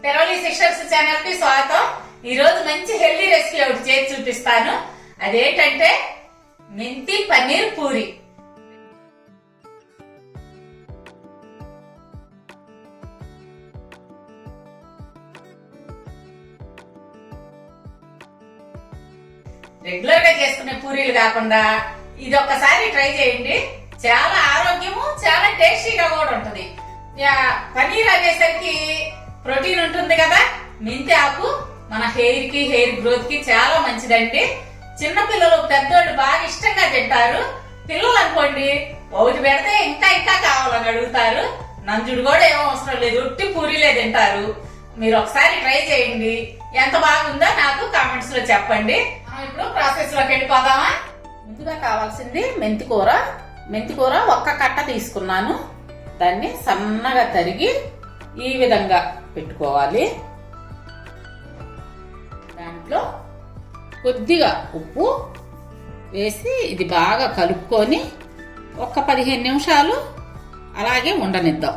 తెరవలి sisters channel కి స్వాగతం. ఈ రోజు మంచి హెల్దీ రెసిపీ ఒకటి చేసి చూపిస్తాను. అదేంటంటే మెంతి పన్నీర్ పూరి. రెగ్యులర్ గా చేసుకునే పూరీలు కాకుండా ఇది ఒక్కసారి ట్రై చేయండి. చాలా ఆరోగ్యము, చాలా టేస్టీగా కూడా ఉంటది. పన్నీర్ అనేసరికి ప్రోటీన్ ఉంటుంది కదా. మెంతి ఆకు మన హెయిర్ కి, హెయిర్ గ్రోత్ కి చాలా మంచిదండి. చిన్న పిల్లలు, పెద్దోళ్ళు బాగా ఇష్టంగా తింటారు. పిల్లలు అనుకోండి ఒకటి పెడితే ఇంకా ఇంకా కావాలని అడుగుతారు. నంజుడు కూడా ఏమో అవసరం లేదు, ఉట్టి పూరీలే తింటారు. మీరు ఒకసారి ట్రై చేయండి. ఎంత బాగుందో నాకు కామెంట్స్ లో చెప్పండి. ఇప్పుడు ప్రాసెస్ లోకి వెళ్ళిపోదామా. ముందుగా కావాల్సింది మెంతి కూర. మెంతి కూర ఒక్క కట్ట తీసుకున్నాను. దాన్ని సన్నగా తరిగి ఈ విధంగా పెట్టుకోవాలి. దాంట్లో కొద్దిగా ఉప్పు వేసి ఇది బాగా కలుపుకొని ఒక 15 నిమిషాలు అలాగే ఉండనిద్దాం.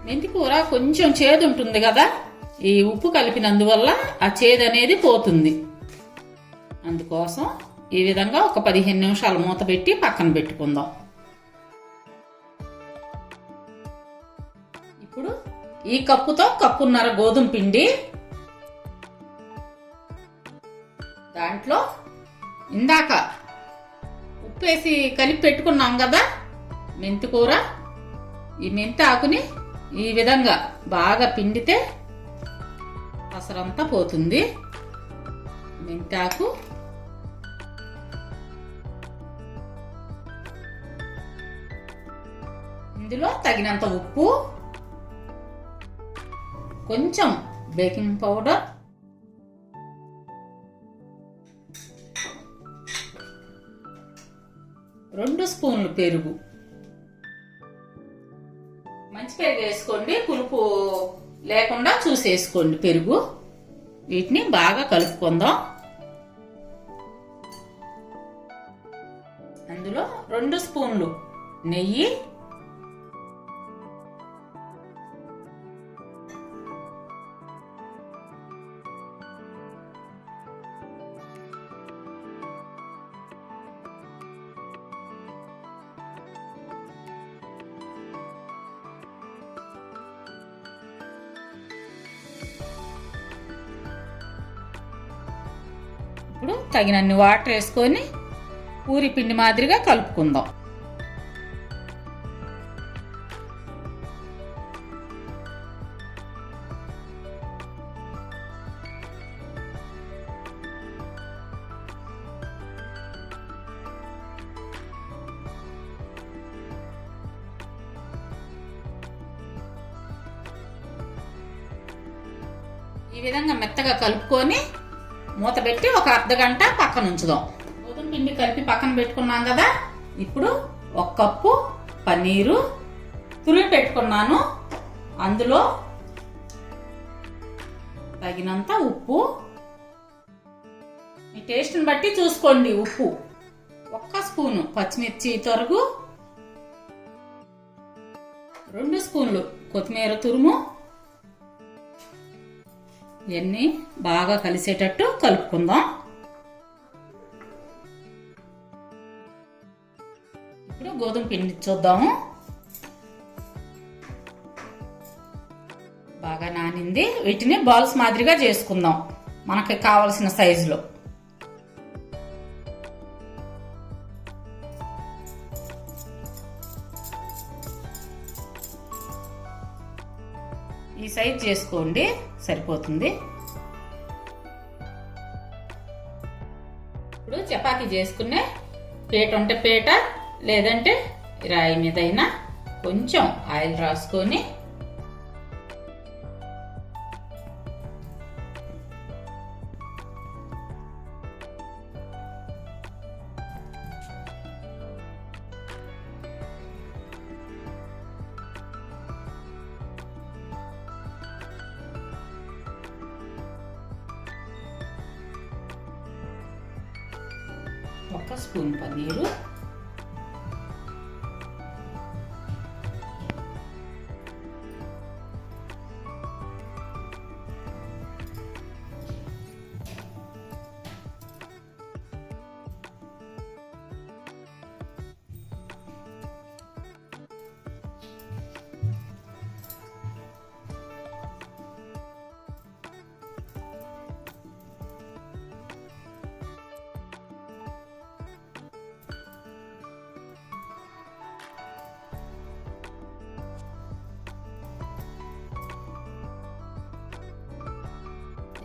మెంతి కూర కొంచెం చేదు ఉంటుంది కదా, ఈ ఉప్పు కలిపినందువల్ల ఆ చేదు అనేది పోతుంది. అందుకోసం ఈ విధంగా ఒక 15 నిమిషాలు మూత పెట్టి పక్కన పెట్టుకుందాం. ఇప్పుడు ఈ కప్పుతో కప్పున్నర గోధుమ పిండి, దాంట్లో ఇందాక ఉప్పు వేసి కలిపి పెట్టుకున్నాం కదా మెంతి కూర, ఈ మెంతి ఆకుని ఈ విధంగా బాగా పిండితే అసలంతా పోతుంది. మెంతాకు ఇందులో తగినంత ఉప్పు, కొంచెం బేకింగ్ పౌడర్, రెండు స్పూన్లు పెరుగు. మంచి పెరుగు వేసుకోండి, పులుపు లేకుండా చూసేసుకోండి పెరుగు. వీటిని బాగా కలుపుకుందాం. అందులో 2 స్పూన్లు నెయ్యి, ఇప్పుడు తగినన్ని వాటర్ వేసుకొని పూరి పిండి మాదిరిగా కలుపుకుందాం. ఈ విధంగా మెత్తగా కలుపుకొని మూత పెట్టి ఒక అర్ధగంట పక్కన ఉంచుదాం. గోధుమ పిండి కలిపి పక్కన పెట్టుకున్నాం కదా. ఇప్పుడు 1 కప్పు పన్నీరు తురిమి పెట్టుకున్నాను. అందులో తగినంత ఉప్పు, మీ టేస్ట్ని బట్టి చూసుకోండి ఉప్పు. 1 స్పూను పచ్చిమిర్చి తరుగు, 2 స్పూన్లు కొత్తిమీర తురుము. ఇవన్నీ బాగా కలిసేటట్టు కలుపుకుందాం. ఇప్పుడు గోధుమ పిండి చూద్దాము. బాగా నానింది. వీటిని బాల్స్ మాదిరిగా చేసుకుందాం మనకి కావలసిన సైజులో. ఈ సైజ్ చేసుకోండి, సరిపోతుంది. ఇప్పుడు చపాతీ చేసుకునే పీట ఉంటే పీట, లేదంటే రాయి మీదైనా కొంచెం ఆయిల్ రాసుకొని ఒక స్పూన్ పన్నీరు,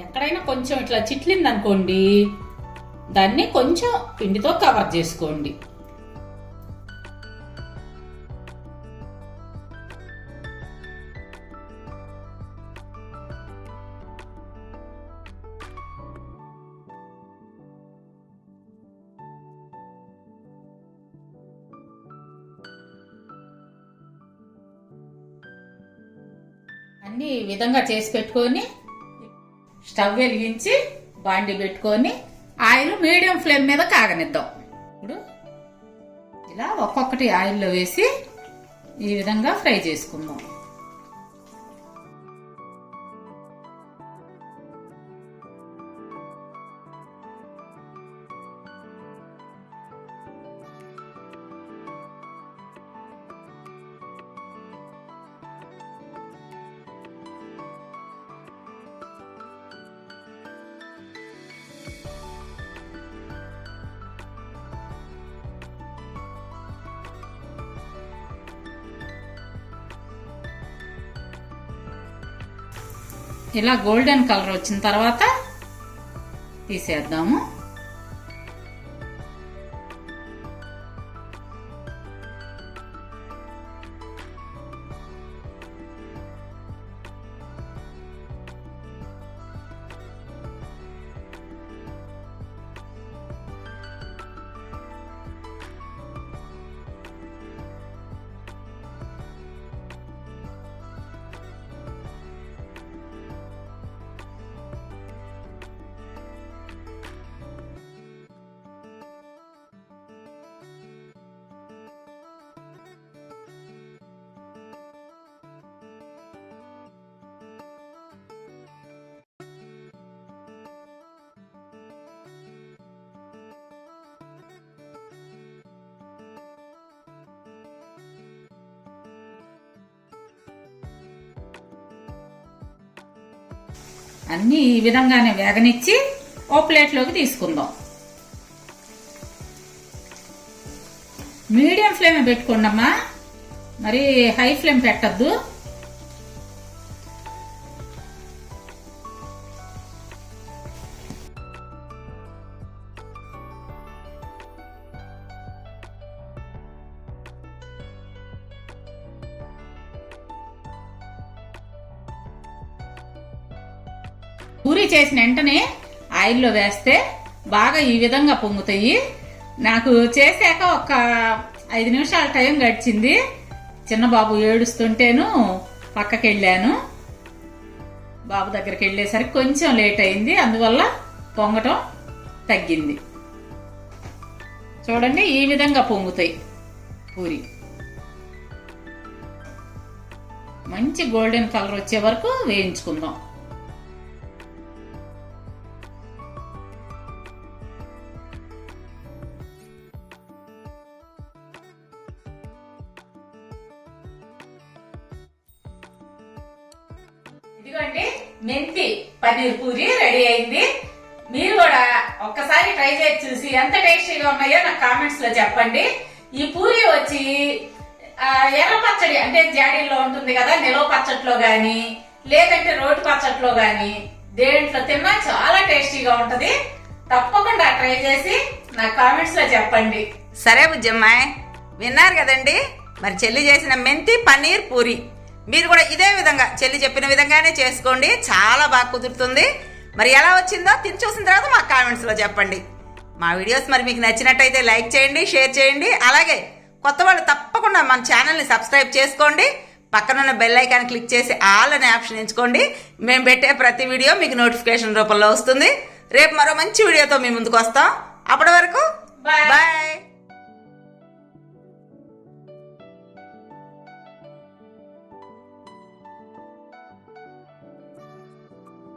ఎక్కడైనా కొంచెం ఇట్లా చిట్లింది అనుకోండి, దాన్ని కొంచెం పిండితో కవర్ చేసుకోండి. అన్ని ఈ విధంగా చేసి పెట్టుకొని స్టవ్ వెలిగించి బాండి పెట్టుకొని ఆయిల్ మీడియం ఫ్లేమ్ మీద కాగనిద్దాం. ఇప్పుడు ఇలా ఒక్కొక్కటి ఆయిల్లో వేసి ఈ విధంగా ఫ్రై చేసుకుందాం. ఇలా గోల్డెన్ కలర్ వచ్చిన తర్వాత తీసేద్దాము. అన్నీ ఈ విధంగానే వేగనిచ్చి ఓ ప్లేట్లోకి తీసుకుందాం. మీడియం ఫ్లేమ్ పెట్టుకోండి అమ్మా, మరి హై ఫ్లేమ్ పెట్టద్దు. పూరి చేసిన వెంటనే ఆయిల్లో వేస్తే బాగా ఈ విధంగా పొంగుతాయి. నాకు చేశాక ఒక 5 నిమిషాల టైం గడిచింది. చిన్న బాబు ఏడుస్తుంటేను పక్కకి వెళ్ళాను. బాబు దగ్గరికి వెళ్ళేసరికి కొంచెం లేట్ అయింది, అందువల్ల పొంగటం తగ్గింది. చూడండి ఈ విధంగా పొంగుతాయి పూరి. మంచి గోల్డెన్ కలర్ వచ్చే వరకు వేయించుకుందాం. ఇదిగోండి మెంతి పన్నీర్ పూరి రెడీ అయింది. మీరు కూడా ఒక్కసారి ట్రై చేసి చూసి ఎంత టేస్టీగా ఉన్నాయో నాకు కామెంట్స్ లో చెప్పండి. ఈ పూరి వచ్చి ఎర్ర పచ్చడి అంటే జాడీల్లో ఉంటుంది కదా, నిలవ పచ్చట్లో గాని లేదంటే రోటి పచ్చట్లో గాని దేంట్లో తిన్నా చాలా టేస్టీగా ఉంటది. తప్పకుండా ట్రై చేసి నాకు కామెంట్స్ లో చెప్పండి. సరే బుజ్జమ్మాయ్, విన్నారు కదండి, మరి చెల్లి చేసిన మెంతి పన్నీర్ పూరి మీరు కూడా ఇదే విధంగా చెల్లి చెప్పిన విధంగానే చేసుకోండి, చాలా బాగా కుదురుతుంది. మరి ఎలా వచ్చిందో తిని చూసిన తర్వాత మా కామెంట్స్లో చెప్పండి. మా వీడియోస్ మరి మీకు నచ్చినట్టయితే లైక్ చేయండి, షేర్ చేయండి. అలాగే కొత్త వాళ్ళు తప్పకుండా మన ఛానల్ని సబ్స్క్రైబ్ చేసుకోండి. పక్కనున్న బెల్ ఐకాన్ క్లిక్ చేసి ఆల్ అనే ఆప్షన్ ఎంచుకోండి. మేము పెట్టే ప్రతి వీడియో మీకు నోటిఫికేషన్ రూపంలో వస్తుంది. రేపు మరో మంచి వీడియోతో మీ ముందుకు వస్తాం. అప్పటి వరకు బాయ్.